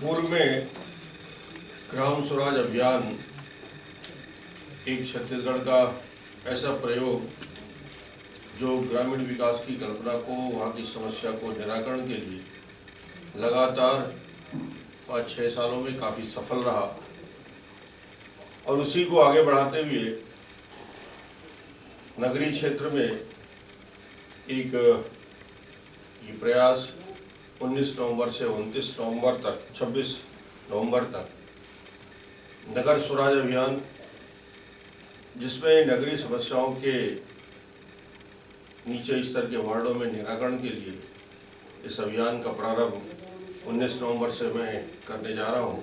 पूर्व में ग्राम स्वराज अभियान एक छत्तीसगढ़ का ऐसा प्रयोग जो ग्रामीण विकास की कल्पना को, वहाँ की समस्या को निराकरण के लिए लगातार 5-6 सालों में काफ़ी सफल रहा और उसी को आगे बढ़ाते हुए नगरीय क्षेत्र में एक ये प्रयास 19 नवंबर से 29 नवंबर तक 26 नवंबर तक नगर स्वराज अभियान, जिसमें नगरीय समस्याओं के नीचे स्तर के वार्डों में निराकरण के लिए इस अभियान का प्रारंभ 19 नवंबर से मैं करने जा रहा हूं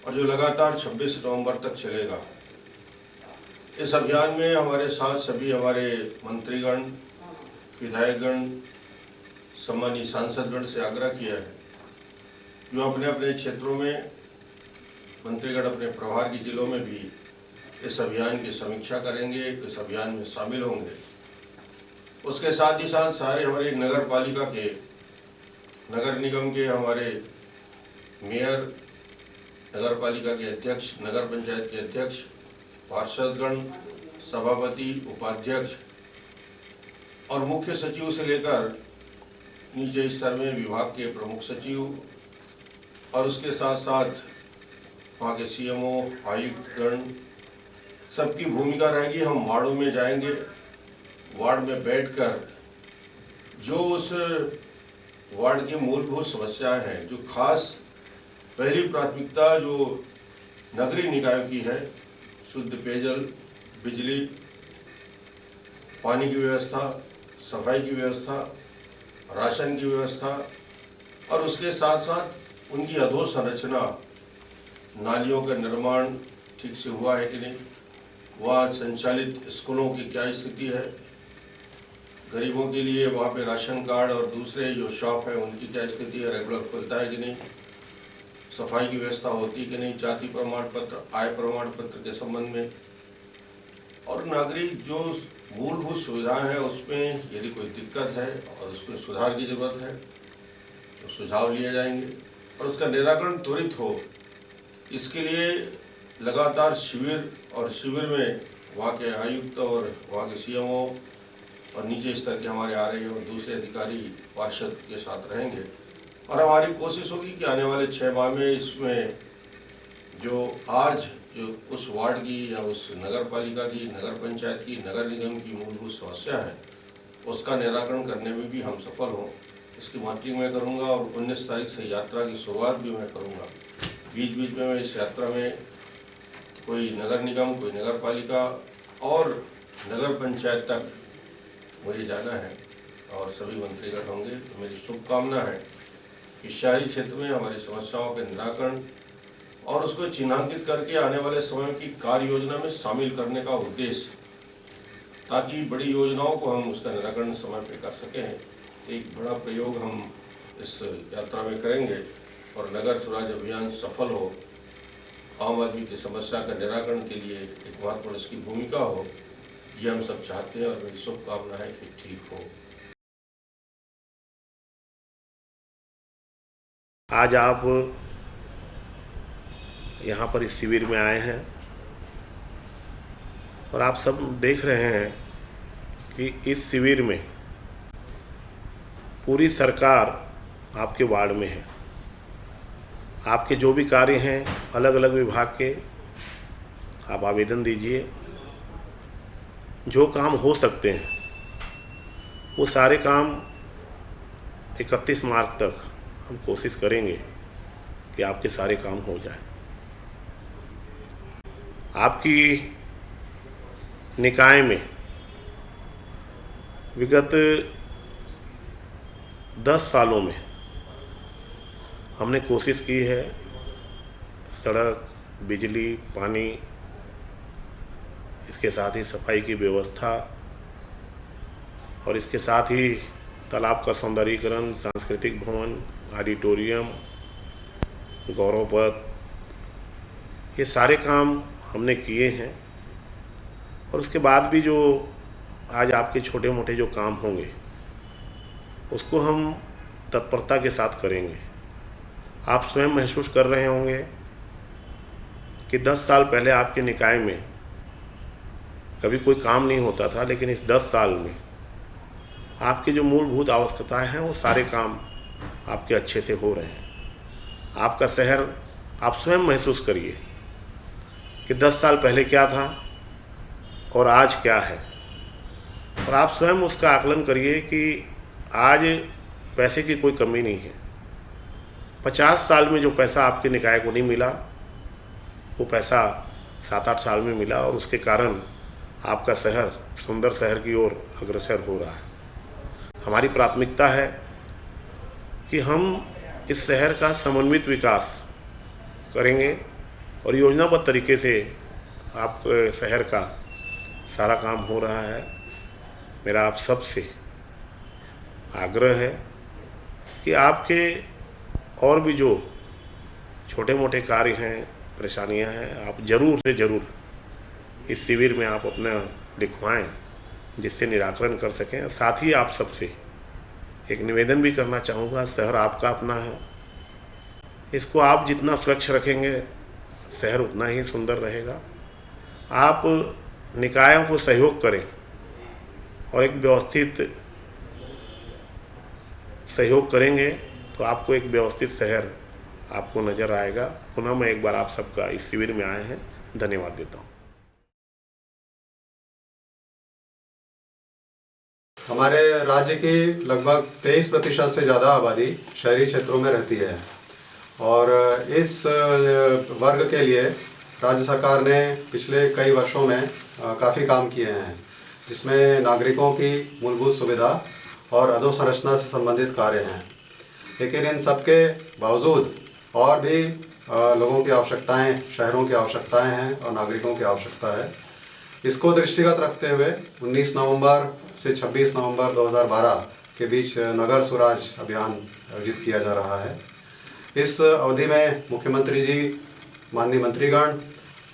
और जो लगातार 26 नवंबर तक चलेगा। इस अभियान में हमारे साथ सभी हमारे मंत्रीगण, विधायकगण, सम्मानीय सांसदगण से आग्रह किया है कि वो अपने अपने क्षेत्रों में, मंत्रीगण अपने प्रभार की जिलों में भी इस अभियान की समीक्षा करेंगे, इस अभियान में शामिल होंगे। उसके साथ ही साथ सारे हमारे नगर पालिका के, नगर निगम के हमारे मेयर, नगर पालिका के अध्यक्ष, नगर पंचायत के अध्यक्ष, पार्षदगण, सभापति, उपाध्यक्ष और मुख्य सचिव से लेकर नीचे स्तर में विभाग के प्रमुख सचिव और उसके साथ साथ वहाँ के सीएमओ, आयुक्तगण, सबकी भूमिका रहेगी। हम वार्डों में जाएंगे, वार्ड में बैठकर जो उस वार्ड की मूलभूत समस्याएं हैं, जो खास पहली प्राथमिकता जो नगरीय निकायों की है, शुद्ध पेयजल, बिजली, पानी की व्यवस्था, सफाई की व्यवस्था, राशन की व्यवस्था और उसके साथ साथ उनकी अधोसंरचना, नालियों का निर्माण ठीक से हुआ है कि नहीं, वहाँ संचालित स्कूलों की क्या स्थिति है, गरीबों के लिए वहाँ पे राशन कार्ड और दूसरे जो शॉप हैं उनकी क्या स्थिति है, रेगुलर खुलता है कि नहीं, सफाई की व्यवस्था होती है कि नहीं, जाति प्रमाण पत्र, आय प्रमाण पत्र के संबंध में और नागरिक जो मूलभूत सुविधाएं हैं उसमें यदि कोई दिक्कत है और उसमें सुधार की जरूरत है तो सुझाव लिए जाएंगे और उसका निराकरण त्वरित हो। इसके लिए लगातार शिविर और शिविर में वहाँ के आयुक्त और वहाँ के सीएमओ और नीचे स्तर के हमारे आरए और दूसरे अधिकारी पार्षद के साथ रहेंगे और हमारी कोशिश होगी कि आने वाले 6 माह में इसमें जो आज जो उस वार्ड की या उस नगर पालिका की, नगर पंचायत की, नगर निगम की मूलभूत समस्या है उसका निराकरण करने में भी हम सफल हों। इसकी मॉनिटरिंग मैं करूँगा और 19 तारीख से यात्रा की शुरुआत भी मैं करूँगा। बीच बीच में मैं इस यात्रा में कोई नगर निगम, कोई नगर पालिका और नगर पंचायत तक मुझे जाना है और सभी मंत्रीगण होंगे। तो मेरी शुभकामना है कि शहरी क्षेत्र में हमारी समस्याओं के निराकरण और उसको चिन्हांकित करके आने वाले समय की कार्य योजना में शामिल करने का उद्देश्य, ताकि बड़ी योजनाओं को हम उसका निराकरण समय पे कर सकें। एक बड़ा प्रयोग हम इस यात्रा में करेंगे और नगर स्वराज अभियान सफल हो, आम आदमी की समस्या का निराकरण के लिए एक महत्वपूर्ण इसकी भूमिका हो, ये हम सब चाहते हैं और मेरी शुभकामना है कि ठीक हो। आज आप यहाँ पर इस शिविर में आए हैं और आप सब देख रहे हैं कि इस शिविर में पूरी सरकार आपके वार्ड में है। आपके जो भी कार्य हैं अलग अलग विभाग के, आप आवेदन दीजिए। जो काम हो सकते हैं वो सारे काम 31 मार्च तक हम कोशिश करेंगे कि आपके सारे काम हो जाए। आपकी निकाय में विगत 10 सालों में हमने कोशिश की है सड़क, बिजली, पानी, इसके साथ ही सफाई की व्यवस्था और इसके साथ ही तालाब का सौंदर्यीकरण, सांस्कृतिक भवन, ऑडिटोरियम, गौरव पथ, ये सारे काम हमने किए हैं। और उसके बाद भी जो आज आपके छोटे मोटे जो काम होंगे उसको हम तत्परता के साथ करेंगे। आप स्वयं महसूस कर रहे होंगे कि 10 साल पहले आपके निकाय में कभी कोई काम नहीं होता था, लेकिन इस 10 साल में आपकी जो मूलभूत आवश्यकताएं हैं वो सारे काम आपके अच्छे से हो रहे हैं। आपका शहर आप स्वयं महसूस करिए कि 10 साल पहले क्या था और आज क्या है, और आप स्वयं उसका आकलन करिए कि आज पैसे की कोई कमी नहीं है। 50 साल में जो पैसा आपके निकाय को नहीं मिला वो पैसा 7-8 साल में मिला, और उसके कारण आपका शहर सुंदर शहर की ओर अग्रसर हो रहा है। हमारी प्राथमिकता है कि हम इस शहर का समन्वित विकास करेंगे और योजनाबद्ध तरीके से आपके शहर का सारा काम हो रहा है। मेरा आप सबसे आग्रह है कि आपके और भी जो छोटे मोटे कार्य हैं, परेशानियां हैं, आप ज़रूर से ज़रूर इस शिविर में आप अपना लिखवाएं, जिससे निराकरण कर सकें। साथ ही आप सबसे एक निवेदन भी करना चाहूँगा, शहर आपका अपना है, इसको आप जितना स्वच्छ रखेंगे शहर उतना ही सुंदर रहेगा। आप निकायों को सहयोग करें और एक व्यवस्थित सहयोग करेंगे तो आपको एक व्यवस्थित शहर आपको नज़र आएगा। पुनः मैं एक बार आप सबका इस शिविर में आए हैं धन्यवाद देता हूँ। हमारे राज्य की लगभग 23% से ज़्यादा आबादी शहरी क्षेत्रों में रहती है, और इस वर्ग के लिए राज्य सरकार ने पिछले कई वर्षों में काफ़ी काम किए हैं, जिसमें नागरिकों की मूलभूत सुविधा और अधोसंरचना से संबंधित कार्य हैं। लेकिन इन सब के बावजूद और भी लोगों की आवश्यकताएं, शहरों की आवश्यकताएं हैं और नागरिकों की आवश्यकता है। इसको दृष्टिगत रखते हुए 19 नवंबर से 26 नवंबर 2012 के बीच नगर सुराज अभियान आयोजित किया जा रहा है। इस अवधि में मुख्यमंत्री जी, माननीय मंत्रीगण,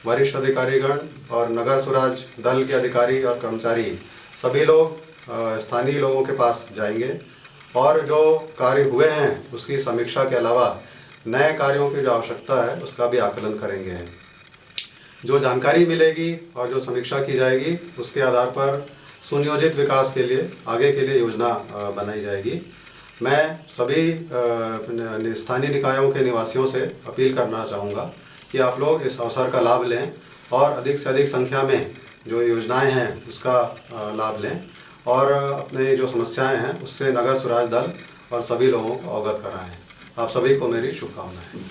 वरिष्ठ अधिकारीगण और नगर सुराज दल के अधिकारी और कर्मचारी सभी लोग स्थानीय लोगों के पास जाएंगे और जो कार्य हुए हैं उसकी समीक्षा के अलावा नए कार्यों की जो आवश्यकता है उसका भी आकलन करेंगे। जो जानकारी मिलेगी और जो समीक्षा की जाएगी उसके आधार पर सुनियोजित विकास के लिए आगे के लिए योजना बनाई जाएगी। मैं सभी स्थानीय निकायों के निवासियों से अपील करना चाहूँगा कि आप लोग इस अवसर का लाभ लें और अधिक से अधिक संख्या में जो योजनाएं हैं उसका लाभ लें और अपने जो समस्याएं हैं उससे नगर सुराज दल और सभी लोगों को अवगत कराएं। आप सभी को मेरी शुभकामनाएं।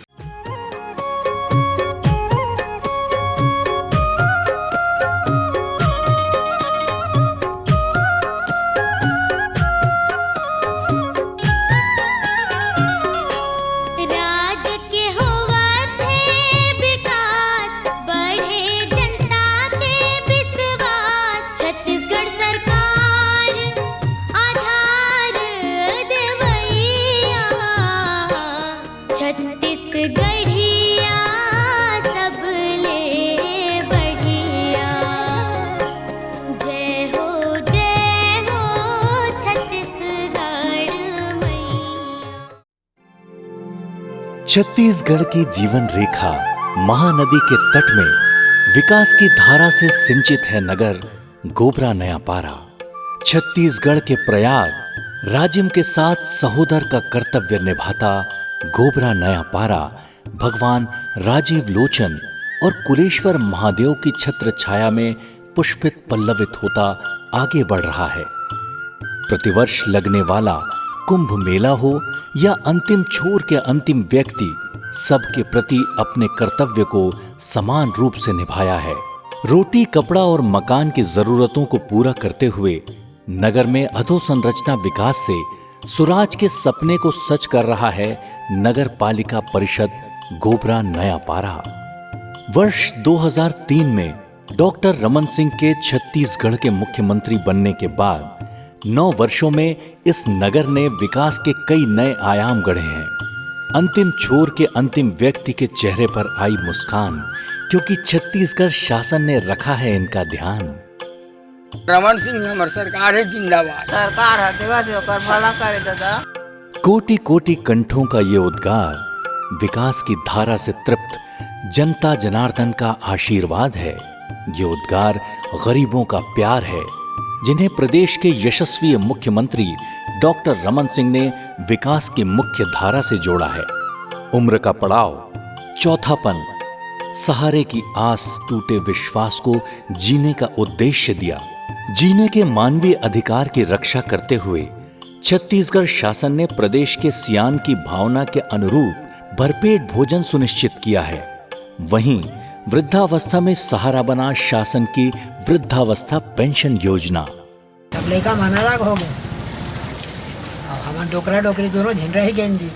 छत्तीसगढ़ की जीवन रेखा महानदी के तट में विकास की धारा से सिंचित है नगर गोबरा नया पारा। छत्तीसगढ़ के प्रयाग राजिम के साथ सहोदर का कर्तव्य निभाता गोबरा नया पारा भगवान राजीव लोचन और कुलेश्वर महादेव की छत्र छाया में पुष्पित पल्लवित होता आगे बढ़ रहा है। प्रतिवर्ष लगने वाला कुंभ मेला हो या अंतिम छोर के अंतिम व्यक्ति, सबके प्रति अपने कर्तव्य को समान रूप से निभाया है। रोटी, कपड़ा और मकान की जरूरतों को पूरा करते हुए नगर में अधोसंरचना विकास से सुराज के सपने को सच कर रहा है नगर पालिका परिषद गोबरा नया पारा। वर्ष 2003 में डॉक्टर रमन सिंह के छत्तीसगढ़ के मुख्यमंत्री बनने के बाद 9 वर्षों में इस नगर ने विकास के कई नए आयाम गढ़े हैं। अंतिम छोर के अंतिम व्यक्ति के चेहरे पर आई मुस्कान, क्योंकि छत्तीसगढ़ शासन ने रखा है इनका ध्यान। रमन सिंह हमार सरकार है, जिंदाबाद सरकार है, देवा देव कर भला करे दादा। कोटि कोटि कंठों का ये उद्गार विकास की धारा से तृप्त जनता जनार्दन का आशीर्वाद है। ये उद्गार गरीबों का प्यार है, जिन्हें प्रदेश के यशस्वी मुख्यमंत्री डॉक्टर रमन सिंह ने विकास की मुख्य धारा से जोड़ा है। उम्र का पड़ाव, चौथापन, सहारे की आस, टूटे विश्वास को जीने का उद्देश्य दिया। जीने के मानवीय अधिकार की रक्षा करते हुए छत्तीसगढ़ शासन ने प्रदेश के सियान की भावना के अनुरूप भरपेट भोजन सुनिश्चित किया है। वहीं वृद्धावस्था में सहारा बना शासन की वृद्धावस्था पेंशन योजना। तब लड़का मनराग हो गए और हमारे डोकरा डोकरी दोनों झिन रही गेंदी।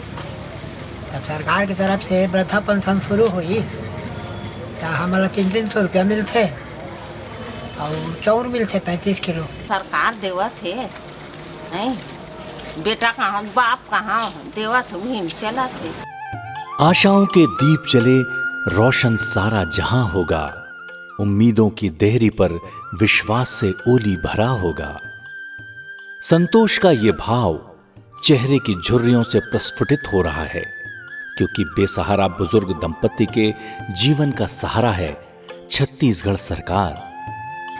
तब सरकार की तरफ से वृद्धा पेंशन शुरू हुई तो हमारा 300 रुपया मिलते और चाउर मिलते 35 किलो। सरकार देवा थे नहीं, बेटा कहाँ बाप कहाँ देवा थे, वहीं चला थे। आशाओं के दीप जले, रोशन सारा जहां होगा। उम्मीदों की देहरी पर विश्वास से ओली भरा होगा। संतोष का ये भाव चेहरे की झुर्रियों से प्रस्फुटित हो रहा है, क्योंकि बेसहारा बुजुर्ग दंपत्ति के जीवन का सहारा है छत्तीसगढ़ सरकार।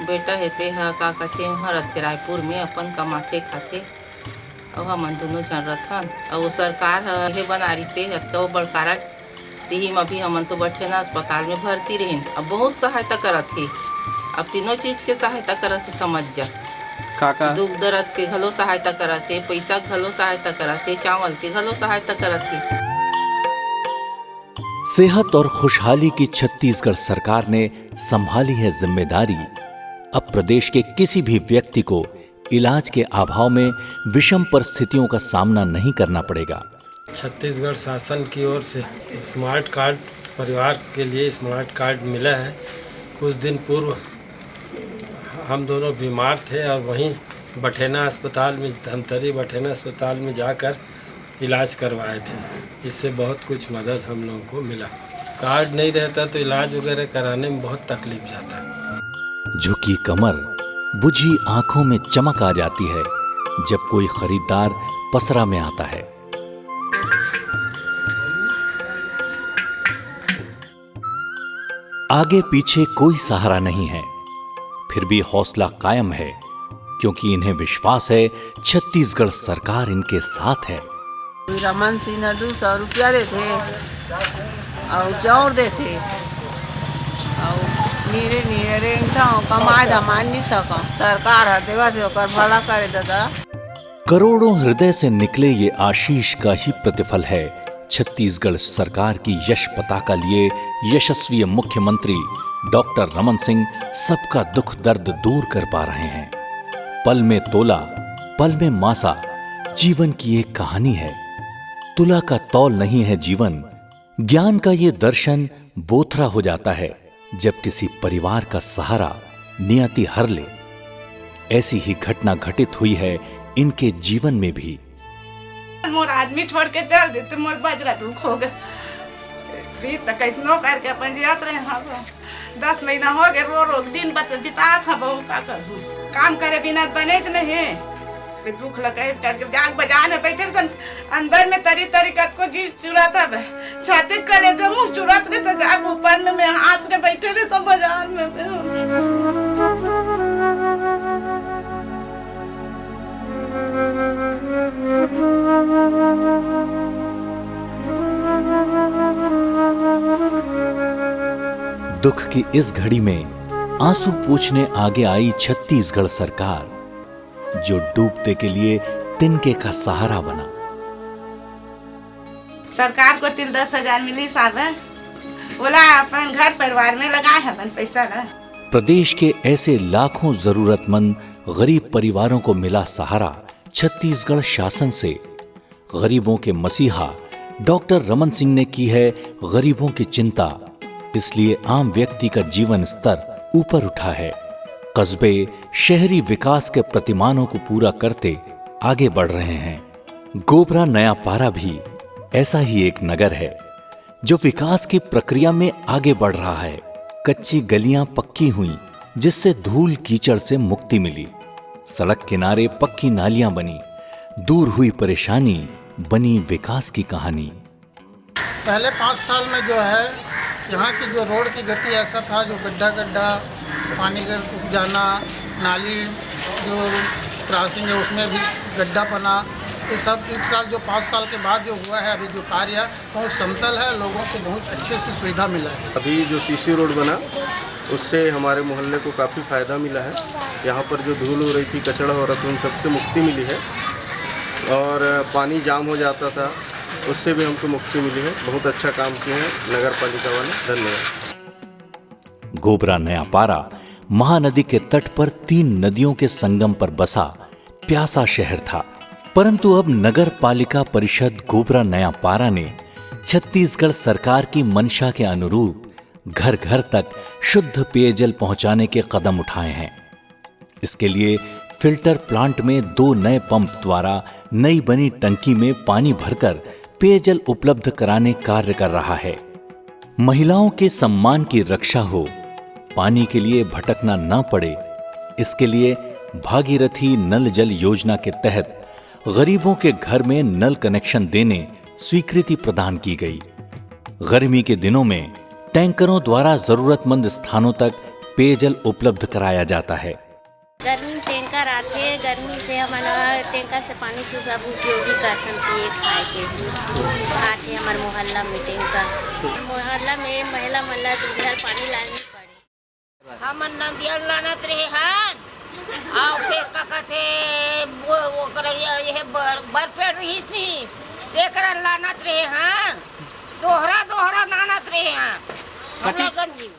बेटा हेते हा का कथे रथे रायपुर में अपन कमाथे खाथे और हमन दोनों जन रथन और सरकार हे बनारी से तो बड़कारा दिहिम अभी हमन तो बैठे ना अस्पताल में भर्ती रहें। अब बहुत सहायता करत है, अब तीनों चीज के सहायता करत है। समझ जा काका, दुख दर्द के घलो सहायता करत है, पैसा घलो सहायता करत है, चावल के घलो सहायता करत है। सेहत और खुशहाली की छत्तीसगढ़ सरकार ने संभाली है जिम्मेदारी। अब प्रदेश के किसी भी व्यक्ति को इलाज के अभाव में विषम परिस्थितियों का सामना नहीं करना पड़ेगा। छत्तीसगढ़ शासन की ओर से स्मार्ट कार्ड परिवार के लिए स्मार्ट कार्ड मिला है। कुछ दिन पूर्व हम दोनों बीमार थे और वहीं बठेना अस्पताल में, धमतरी बठेना अस्पताल में जाकर इलाज करवाए थे। इससे बहुत कुछ मदद हम लोगों को मिला। कार्ड नहीं रहता तो इलाज वगैरह कराने में बहुत तकलीफ जाता है। झुकी कमर, बुझी आंखों में चमक आ जाती है जब कोई खरीदार पसरा में आता है। आगे पीछे कोई सहारा नहीं है, फिर भी हौसला कायम है, क्योंकि इन्हें विश्वास है छत्तीसगढ़ सरकार इनके साथ है। रमन सिंह ने 200 रुपया देते और चाउर देते और नीरे नीरे कमाए धमाए नहीं सका। सरकार हर देवा थे ओकर भला करे दादा। करोड़ों हृदय से निकले ये आशीष का ही प्रतिफल है छत्तीसगढ़ सरकार की यश पताका लिए यशस्वी मुख्यमंत्री डॉक्टर रमन सिंह सबका दुख दर्द दूर कर पा रहे हैं। पल में तोला, पल में मासा, जीवन की एक कहानी है। तुला का तौल नहीं है जीवन। ज्ञान का ये दर्शन बोथरा हो जाता है जब किसी परिवार का सहारा नियति हर ले। ऐसी ही घटना घटित हुई है इनके जीवन में भी। मोर आदमी छोड़ के चल देते, मोर बजरा दुख हो गए तो कैसनो करके अपन जियत रहे। हाँ 10 महीना हो गए, रो रो दिन बिता था बहु का करूँ। काम करे बिना बने नहीं, दुख लगे करके जाग बाजार में बैठे थे अंदर में तरी तरी को जी चुरा था छाती कले जो मुँह चुरात रहे तो जाग ऊपर में हाथ से बैठे रहे तो बाजार में। दुख की इस घड़ी में आंसू पूछने आगे आई छत्तीसगढ़ सरकार, जो डूबते के लिए तिनके का सहारा बना। सरकार को 10 हजार मिली साहब, बोला अपन घर परिवार में लगाए अपन पैसा ला। प्रदेश के ऐसे लाखों जरूरतमंद गरीब परिवारों को मिला सहारा छत्तीसगढ़ शासन से। गरीबों के मसीहा डॉक्टर रमन सिंह ने की है गरीबों की चिंता, इसलिए आम व्यक्ति का जीवन स्तर ऊपर उठा है। कस्बे शहरी विकास के प्रतिमानों को पूरा करते आगे बढ़ रहे हैं। गोबरा नया पारा भी ऐसा ही एक नगर है जो विकास की प्रक्रिया में आगे बढ़ रहा है। कच्ची गलियां पक्की हुई, जिससे धूल कीचड़ से मुक्ति मिली। सड़क किनारे पक्की नालियां बनी, दूर हुई परेशानी, बनी विकास की कहानी। पहले 5 साल में जो है यहाँ की जो रोड की गति ऐसा था, जो गड्ढा गड्ढा पानी का जाना, नाली जो क्रॉसिंग है उसमें भी गड्ढा बना, ये सब एक साल जो 5 साल के बाद जो हुआ है अभी जो कार्य है बहुत समतल है, लोगों को बहुत अच्छे से सुविधा मिला है। अभी जो सीसी रोड बना उससे हमारे मोहल्ले को काफ़ी फ़ायदा मिला है। यहाँ पर जो धूल हो रही थी, कचरा हो रहा था, उन सबसे मुक्ति मिली है और पानी जाम हो जाता था उससे भी हमको मुक्ति मिली है। बहुत अच्छा काम किए हैं नगर पालिका वाले, धन्यवाद। गोबरा नयापारा महानदी के तट पर 3 नदियों के संगम पर बसा प्यासा शहर था, परंतु अब नगर पालिका परिषद गोबरा नयापारा ने छत्तीसगढ़ सरकार की मंशा के अनुरूप घर घर तक शुद्ध पेयजल पहुंचाने के कदम उठाए हैं। इसके लिए फिल्टर प्लांट में 2 नए पंप द्वारा नई बनी टंकी में पानी भरकर पेयजल उपलब्ध कराने कार्य कर रहा है। महिलाओं के सम्मान की रक्षा हो, पानी के लिए भटकना न पड़े, इसके लिए भागीरथी नल जल योजना के तहत गरीबों के घर में नल कनेक्शन देने स्वीकृति प्रदान की गई। गर्मी के दिनों में टैंकरों द्वारा जरूरतमंद स्थानों तक पेयजल उपलब्ध कराया जाता है। गर्मी टैंकर आते, गर्मी से हमारा टैंकर से पानी से सब उपयोगी करते पिए खाए के आते हमारे मोहल्ला में टैंकर मोहल्ला में महिला मल्ला घर पानी लानी पड़े। हम नदिया लानत रहे हैं और फिर का कहते वो कर ये बर्फेट रही नहीं तेकरा लानत रहे हैं, दोहरा नानत रहे हैं गंजी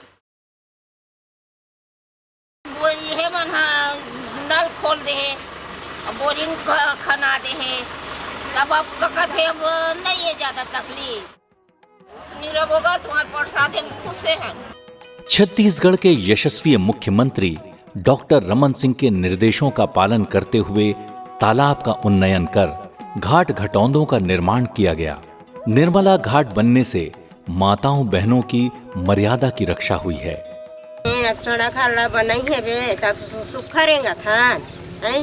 वो ये मन नल खोल दे है, बोरिंग खना दे है, तब अब कहते अब नहीं है ज्यादा तकलीफ नीरव होगा तुम्हारे प्रसाद हम खुश हैं। छत्तीसगढ़ के यशस्वी मुख्यमंत्री डॉक्टर रमन सिंह के निर्देशों का पालन करते हुए तालाब का उन्नयन कर घाट घटौंदों का निर्माण किया गया। निर्मला घाट बनने से माताओं बहनों की मर्यादा की रक्षा हुई है। अब सड़क हल्ला बनाई है बे तब सुखा रहेगा था हैं,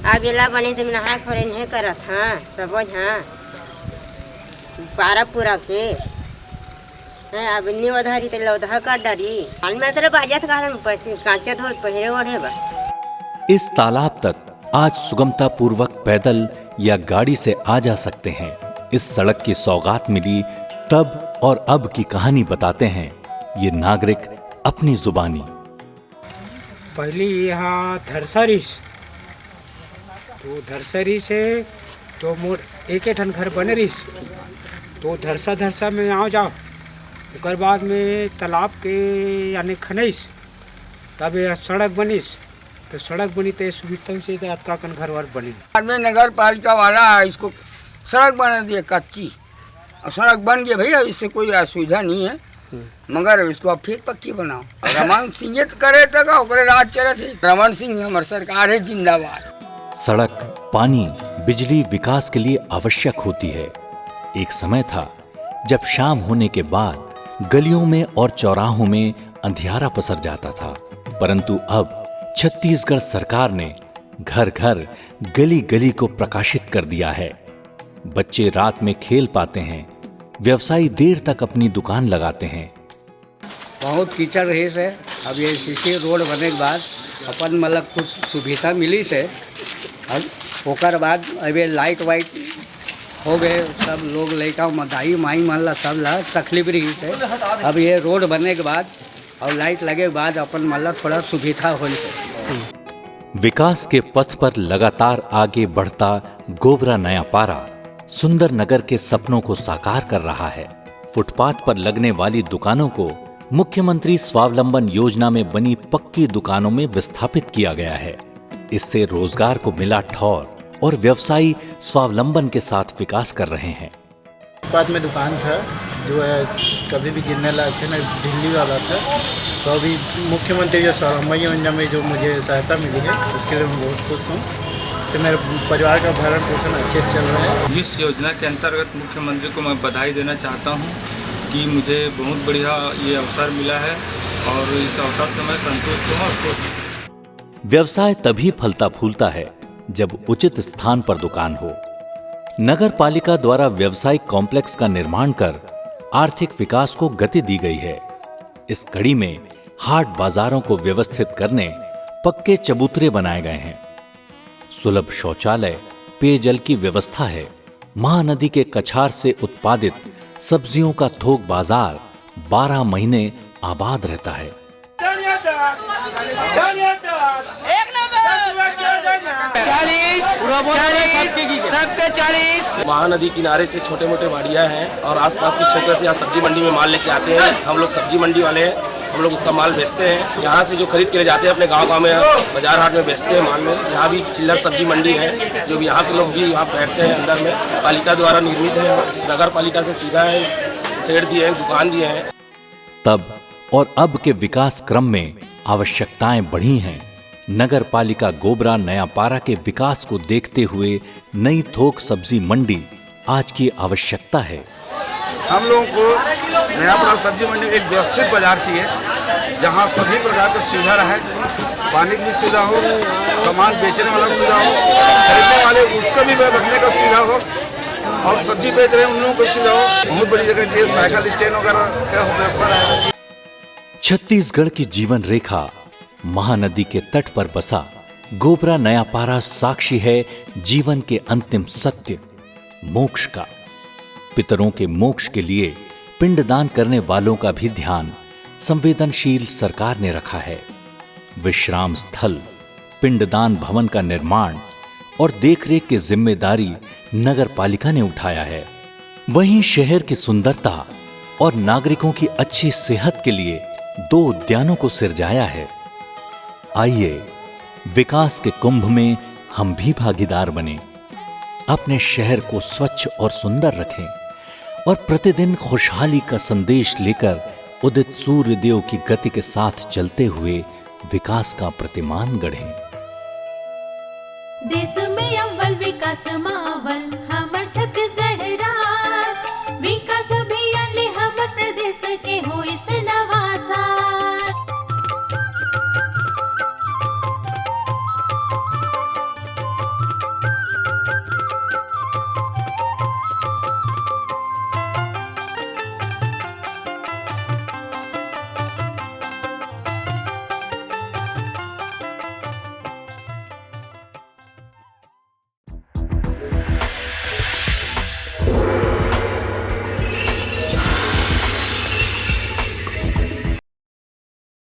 अब इला बनी तो नहा खोरे नहीं करा था सब हाँ पारा पूरा के हैं, अब निवधारी तो लौधा का डरी हाल में तेरे बाजात कांचे धोल पहरे ओढ़े बा। इस तालाब तक आज सुगमता पूर्वक पैदल या गाड़ी से आ जा सकते हैं। इस सड़क की सौगात मिली तब और अब की कहानी बताते हैं ये नागरिक अपनी जुबानी। पहले यहाँ धरसरी तो धरसरी से तो मोर एक ठन घर बने रही तो धरसा में आओ जाओ उसके बाद में तालाब के यानी खनईस तब यह सड़क बनीस तो सड़क बनी तो सुविधा से अतका कन घर वर बने। बाद में नगर पालिका वाला इसको सड़क बना दिया कच्ची और सड़क बन गई भैया, इससे कोई असुविधा नहीं है, मगर इसको अब फिर पक्की बनाओ। रमन सिंह तो करे तक राज चले थे, रमन सिंह हमारी सरकार है जिंदाबाद। सड़क, पानी, बिजली विकास के लिए आवश्यक होती है। एक समय था जब शाम होने के बाद गलियों में और चौराहों में अंधियारा पसर जाता था, परंतु अब छत्तीसगढ़ सरकार ने घर घर गली गली को प्रकाशित कर दिया है। बच्चे रात में खेल पाते हैं, व्यवसायी देर तक अपनी दुकान लगाते हैं। बहुत कीचड़ रही से अब ये सीसी रोड बने के बाद अपन मतलब कुछ सुविधा मिली से ओकर बाद अभी लाइट वाइट हो गए, सब लोग लड़का मदाई माई मन ला सब ला तकलीफ रही से अब ये रोड बनने के बाद और लाइट लगे के बाद अपन मतलब थोड़ा सुविधा हो। विकास के पथ पर लगातार आगे बढ़ता गोबरा नयापारा सुंदर नगर के सपनों को साकार कर रहा है। फुटपाथ पर लगने वाली दुकानों को मुख्यमंत्री स्वावलंबन योजना में बनी पक्की दुकानों में विस्थापित किया गया है। इससे रोजगार को मिला ठौर और व्यवसायी स्वावलंबन के साथ विकास कर रहे हैं। फुटपाथ में दुकान था जो है कभी भी गिरने लायक थे, दिल्ली वाला था, तो अभी मुख्यमंत्री स्वावलंबन योजना में जो मुझे सहायता मिली है उसके लिए मैं बहुत खुश हूँ। इससे मेरे परिवार का भरण पोषण अच्छे से चल रहा है। इस योजना के अंतर्गत मुख्यमंत्री को मैं बधाई देना चाहता हूँ कि मुझे बहुत बढ़िया ये अवसर मिला है और इस अवसर से मैं संतुष्ट हूँ और खुश हूँ। व्यवसाय तभी फलता फूलता है जब उचित स्थान पर दुकान हो। नगर पालिका द्वारा व्यवसायिक कॉम्प्लेक्स का निर्माण कर आर्थिक विकास को गति दी गई है। इस कड़ी में हाट बाजारों को व्यवस्थित करने पक्के चबूतरे बनाए गए हैं। सुलभ शौचालय, पेयजल की व्यवस्था है। महानदी के कछार से उत्पादित सब्जियों का थोक बाजार 12 महीने आबाद रहता है। महानदी किनारे से छोटे मोटे वाड़ियाँ हैं और आसपास के क्षेत्र से यहाँ सब्जी मंडी में माल लेके आते हैं। हम लोग सब्जी मंडी वाले हैं, हम लोग उसका माल बेचते हैं। यहाँ से जो खरीद के ले जाते हैं अपने गांव में बाजार हाट में बेचते हैं माल में। यहाँ भी चिल्लर सब्जी मंडी है, जो भी यहाँ के लोग भी यहाँ बैठते हैं। अंदर में पालिका द्वारा निर्मित है, नगर पालिका से सीधा है, शेड दिए हैं, दुकान दिए हैं। तब और अब के विकास क्रम में आवश्यकताएं बढ़ी हैं। नगर पालिका गोबरा नयापारा के विकास को देखते हुए नई थोक सब्जी मंडी आज की आवश्यकता है। हम लोगों को नयापारा सब्जी मंडी एक व्यवस्थित बाजार चाहिए, जहां सभी प्रकार की सुविधा रहे, पानी की भी सुविधा हो, सामान बेचने वाला की सुविधा हो, खरीदने वाले उसका भी रखने का सुविधा हो, और सब्जी बेच रहे हैं उन लोगों को सुविधा हो। बहुत बड़ी जगह चाहिए, साइकिल स्टैंड वगैरह का व्यवस्था रहे। छत्तीसगढ़ की जीवन रेखा महानदी के तट पर बसा गोबरा नयापारा साक्षी है जीवन के अंतिम सत्य, मोक्ष का। पितरों के मोक्ष के लिए पिंडदान करने वालों का भी ध्यान संवेदनशील सरकार ने रखा है। विश्राम स्थल, पिंडदान भवन का निर्माण और देखरेख की जिम्मेदारी नगर पालिका ने उठाया है। वहीं शहर की सुंदरता और नागरिकों की अच्छी सेहत के लिए 2 उद्यानों को सिरजाया है। आइए विकास के कुंभ में हम भी भागीदार बने, अपने शहर को स्वच्छ और सुंदर रखें और प्रतिदिन खुशहाली का संदेश लेकर उदित सूर्य देव की गति के साथ चलते हुए विकास का प्रतिमान गढ़ें। देश में अव्वल विकास में अव्वल